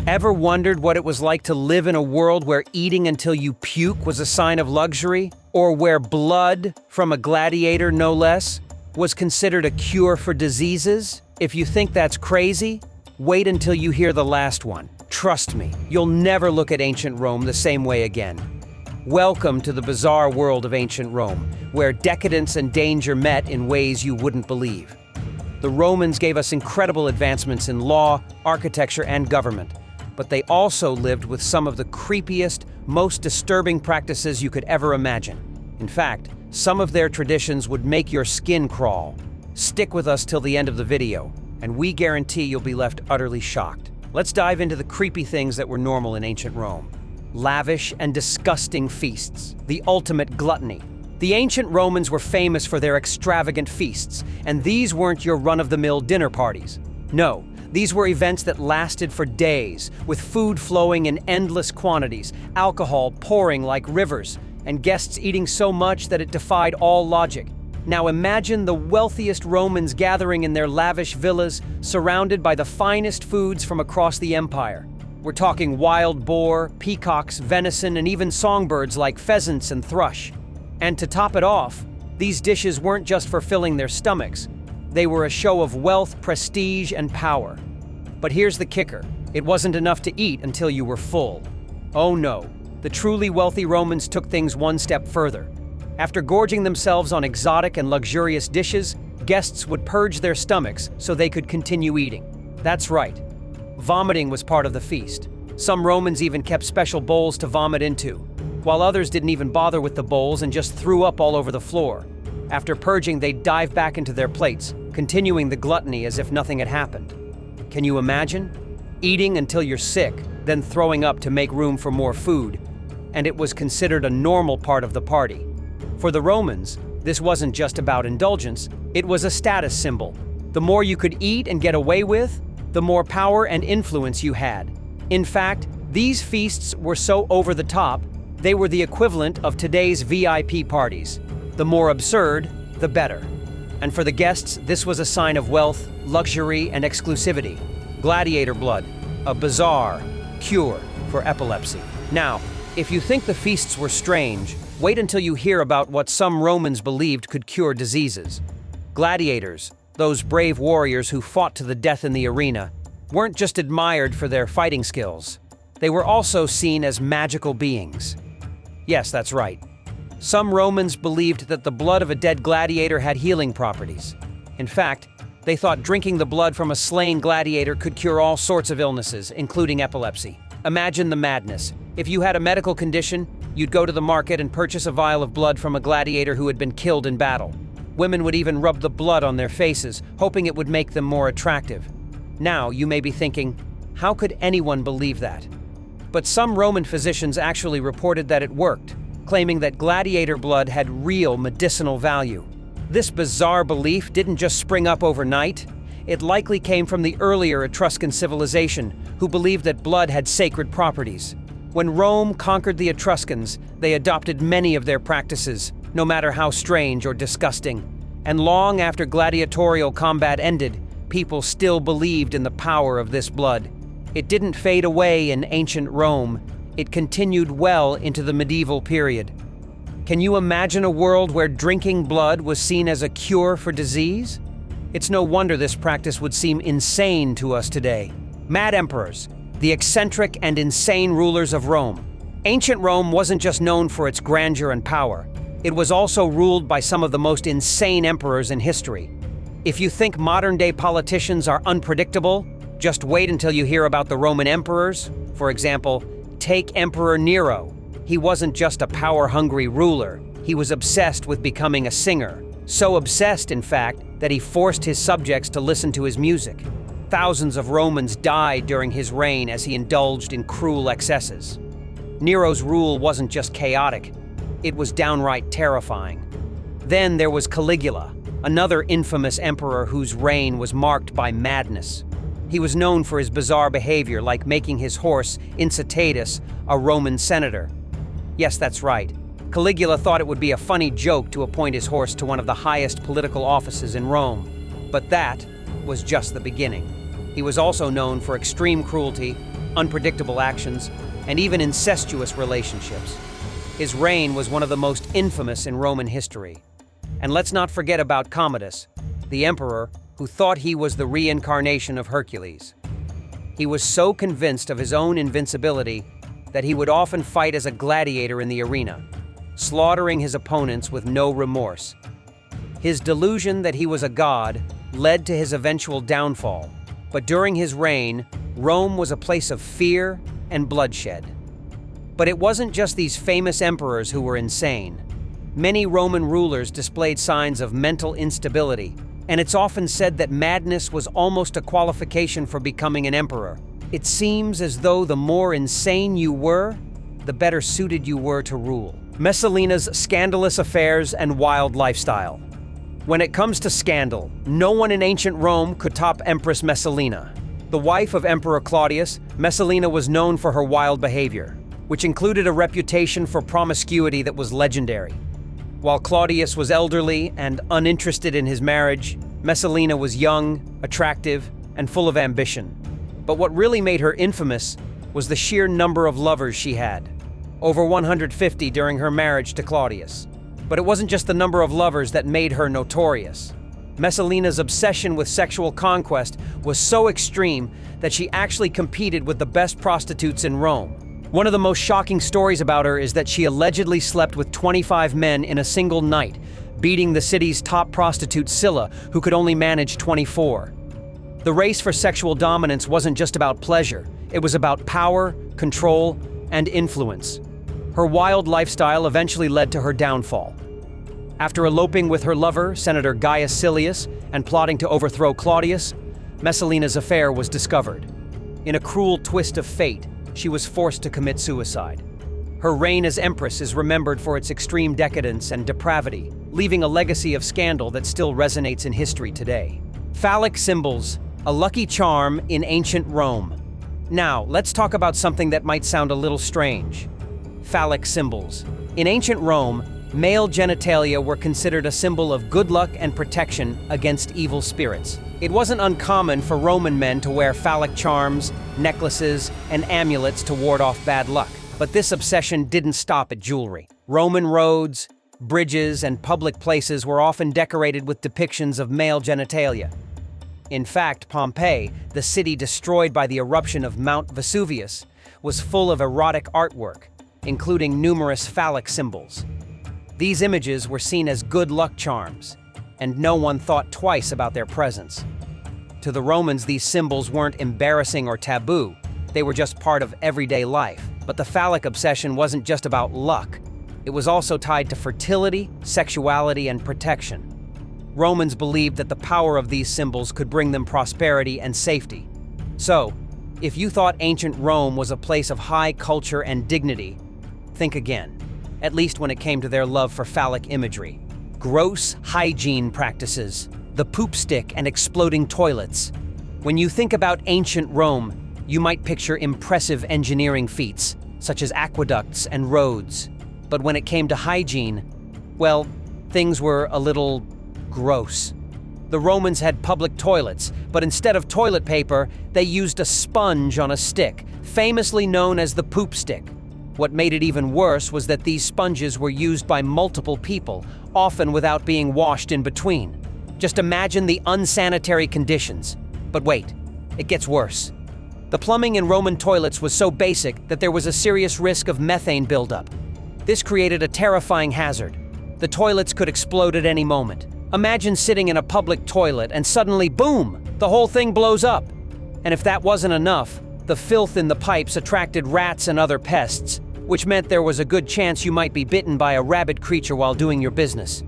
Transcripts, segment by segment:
Ever wondered what it was like to live in a world where eating until you puke was a sign of luxury? Or where blood, from a gladiator no less, was considered a cure for diseases? If you think that's crazy, wait until you hear the last one. Trust me, you'll never look at ancient Rome the same way again. Welcome to the bizarre world of ancient Rome, where decadence and danger met in ways you wouldn't believe. The Romans gave us incredible advancements in law, architecture, and government, but they also lived with some of the creepiest, most disturbing practices you could ever imagine. In fact, some of their traditions would make your skin crawl. Stick with us till the end of the video, and we guarantee you'll be left utterly shocked. Let's dive into the creepy things that were normal in ancient Rome. Lavish and disgusting feasts, the ultimate gluttony. The ancient Romans were famous for their extravagant feasts, and these weren't your run-of-the-mill dinner parties. No, these were events that lasted for days, with food flowing in endless quantities, alcohol pouring like rivers, and guests eating so much that it defied all logic. Now imagine the wealthiest Romans gathering in their lavish villas, surrounded by the finest foods from across the empire. We're talking wild boar, peacocks, venison, and even songbirds like pheasants and thrush. And to top it off, these dishes weren't just for filling their stomachs. They were a show of wealth, prestige, and power. But here's the kicker. It wasn't enough to eat until you were full. Oh no, the truly wealthy Romans took things one step further. After gorging themselves on exotic and luxurious dishes, guests would purge their stomachs so they could continue eating. That's right. Vomiting was part of the feast. Some Romans even kept special bowls to vomit into, while others didn't even bother with the bowls and just threw up all over the floor. After purging, they'd dive back into their plates, continuing the gluttony as if nothing had happened. Can you imagine? Eating until you're sick, then throwing up to make room for more food. And it was considered a normal part of the party. For the Romans, this wasn't just about indulgence, it was a status symbol. The more you could eat and get away with, the more power and influence you had. In fact, these feasts were so over the top, they were the equivalent of today's VIP parties. The more absurd, the better. And for the guests, this was a sign of wealth, luxury, and exclusivity. Gladiator blood, a bizarre cure for epilepsy. Now, if you think the feasts were strange, wait until you hear about what some Romans believed could cure diseases. Gladiators, those brave warriors who fought to the death in the arena, weren't just admired for their fighting skills. They were also seen as magical beings. Yes, that's right. Some Romans believed that the blood of a dead gladiator had healing properties. In fact, they thought drinking the blood from a slain gladiator could cure all sorts of illnesses, including epilepsy. Imagine the madness. If you had a medical condition, you'd go to the market and purchase a vial of blood from a gladiator who had been killed in battle. Women would even rub the blood on their faces, hoping it would make them more attractive. Now, you may be thinking, how could anyone believe that? But some Roman physicians actually reported that it worked, claiming that gladiator blood had real medicinal value. This bizarre belief didn't just spring up overnight. It likely came from the earlier Etruscan civilization, who believed that blood had sacred properties. When Rome conquered the Etruscans, they adopted many of their practices, no matter how strange or disgusting. And long after gladiatorial combat ended, people still believed in the power of this blood. It didn't fade away in ancient Rome. It continued well into the medieval period. Can you imagine a world where drinking blood was seen as a cure for disease? It's no wonder this practice would seem insane to us today. Mad emperors, the eccentric and insane rulers of Rome. Ancient Rome wasn't just known for its grandeur and power. It was also ruled by some of the most insane emperors in history. If you think modern-day politicians are unpredictable, just wait until you hear about the Roman emperors. For example, take Emperor Nero. He wasn't just a power-hungry ruler. He was obsessed with becoming a singer. So obsessed, in fact, that he forced his subjects to listen to his music. Thousands of Romans died during his reign as he indulged in cruel excesses. Nero's rule wasn't just chaotic, it was downright terrifying. Then there was Caligula, another infamous emperor whose reign was marked by madness. He was known for his bizarre behavior, like making his horse, Incitatus, a Roman senator. Yes, that's right. Caligula thought it would be a funny joke to appoint his horse to one of the highest political offices in Rome. But that was just the beginning. He was also known for extreme cruelty, unpredictable actions, and even incestuous relationships. His reign was one of the most infamous in Roman history. And let's not forget about Commodus, the emperor who thought he was the reincarnation of Hercules. He was so convinced of his own invincibility that he would often fight as a gladiator in the arena, slaughtering his opponents with no remorse. His delusion that he was a god led to his eventual downfall, but during his reign, Rome was a place of fear and bloodshed. But it wasn't just these famous emperors who were insane. Many Roman rulers displayed signs of mental instability, and it's often said that madness was almost a qualification for becoming an emperor. It seems as though the more insane you were, the better suited you were to rule. Messalina's scandalous affairs and wild lifestyle. When it comes to scandal, no one in ancient Rome could top Empress Messalina. The wife of Emperor Claudius, Messalina was known for her wild behavior, which included a reputation for promiscuity that was legendary. While Claudius was elderly and uninterested in his marriage, Messalina was young, attractive, and full of ambition. But what really made her infamous was the sheer number of lovers she had, over 150 during her marriage to Claudius. But it wasn't just the number of lovers that made her notorious. Messalina's obsession with sexual conquest was so extreme that she actually competed with the best prostitutes in Rome. One of the most shocking stories about her is that she allegedly slept with 25 men in a single night, beating the city's top prostitute Scylla, who could only manage 24. The race for sexual dominance wasn't just about pleasure, it was about power, control, and influence. Her wild lifestyle eventually led to her downfall. After eloping with her lover, Senator Gaius Silius, and plotting to overthrow Claudius, Messalina's affair was discovered. In a cruel twist of fate, she was forced to commit suicide. Her reign as empress is remembered for its extreme decadence and depravity, leaving a legacy of scandal that still resonates in history today. Phallic symbols, a lucky charm in ancient Rome. Now, let's talk about something that might sound a little strange. Phallic symbols. In ancient Rome, male genitalia were considered a symbol of good luck and protection against evil spirits. It wasn't uncommon for Roman men to wear phallic charms, necklaces, and amulets to ward off bad luck. But this obsession didn't stop at jewelry. Roman roads, bridges, and public places were often decorated with depictions of male genitalia. In fact, Pompeii, the city destroyed by the eruption of Mount Vesuvius, was full of erotic artwork, including numerous phallic symbols. These images were seen as good luck charms, and no one thought twice about their presence. To the Romans, these symbols weren't embarrassing or taboo, they were just part of everyday life. But the phallic obsession wasn't just about luck, it was also tied to fertility, sexuality, and protection. Romans believed that the power of these symbols could bring them prosperity and safety. So, if you thought ancient Rome was a place of high culture and dignity, think again, at least when it came to their love for phallic imagery. Gross hygiene practices, the poop stick and exploding toilets. When you think about ancient Rome, you might picture impressive engineering feats, such as aqueducts and roads. But when it came to hygiene, well, things were a little gross. The Romans had public toilets, but instead of toilet paper, they used a sponge on a stick, famously known as the poop stick. What made it even worse was that these sponges were used by multiple people, often without being washed in between. Just imagine the unsanitary conditions. But wait, it gets worse. The plumbing in Roman toilets was so basic that there was a serious risk of methane buildup. This created a terrifying hazard. The toilets could explode at any moment. Imagine sitting in a public toilet and suddenly, boom, the whole thing blows up. And if that wasn't enough, the filth in the pipes attracted rats and other pests, which meant there was a good chance you might be bitten by a rabid creature while doing your business.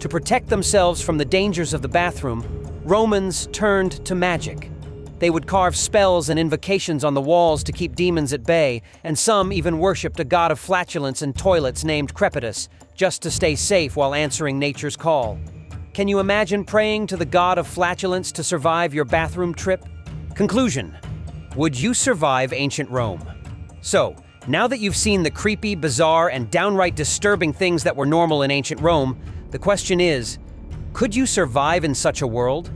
To protect themselves from the dangers of the bathroom, Romans turned to magic. They would carve spells and invocations on the walls to keep demons at bay, and some even worshipped a god of flatulence and toilets named Crepitus, just to stay safe while answering nature's call. Can you imagine praying to the god of flatulence to survive your bathroom trip? Conclusion: would you survive ancient Rome? So, now that you've seen the creepy, bizarre, and downright disturbing things that were normal in ancient Rome, the question is, could you survive in such a world?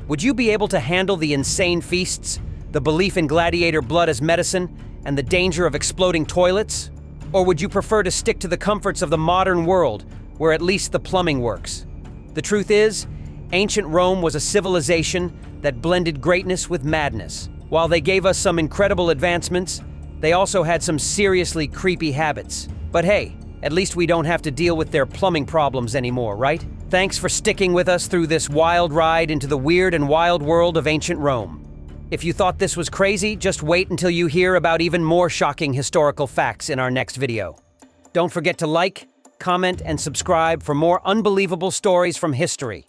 Would you be able to handle the insane feasts, The belief in gladiator blood as medicine and the danger of exploding toilets? Or would you prefer to stick to the comforts of the modern world, where at least the plumbing works? The truth is, ancient Rome was a civilization that blended greatness with madness. While they gave us some incredible advancements, they also had some seriously creepy habits. But hey, at least we don't have to deal with their plumbing problems anymore, right? Thanks for sticking with us through this wild ride into the weird and wild world of ancient Rome. If you thought this was crazy, just wait until you hear about even more shocking historical facts in our next video. Don't forget to like, comment, and subscribe for more unbelievable stories from history.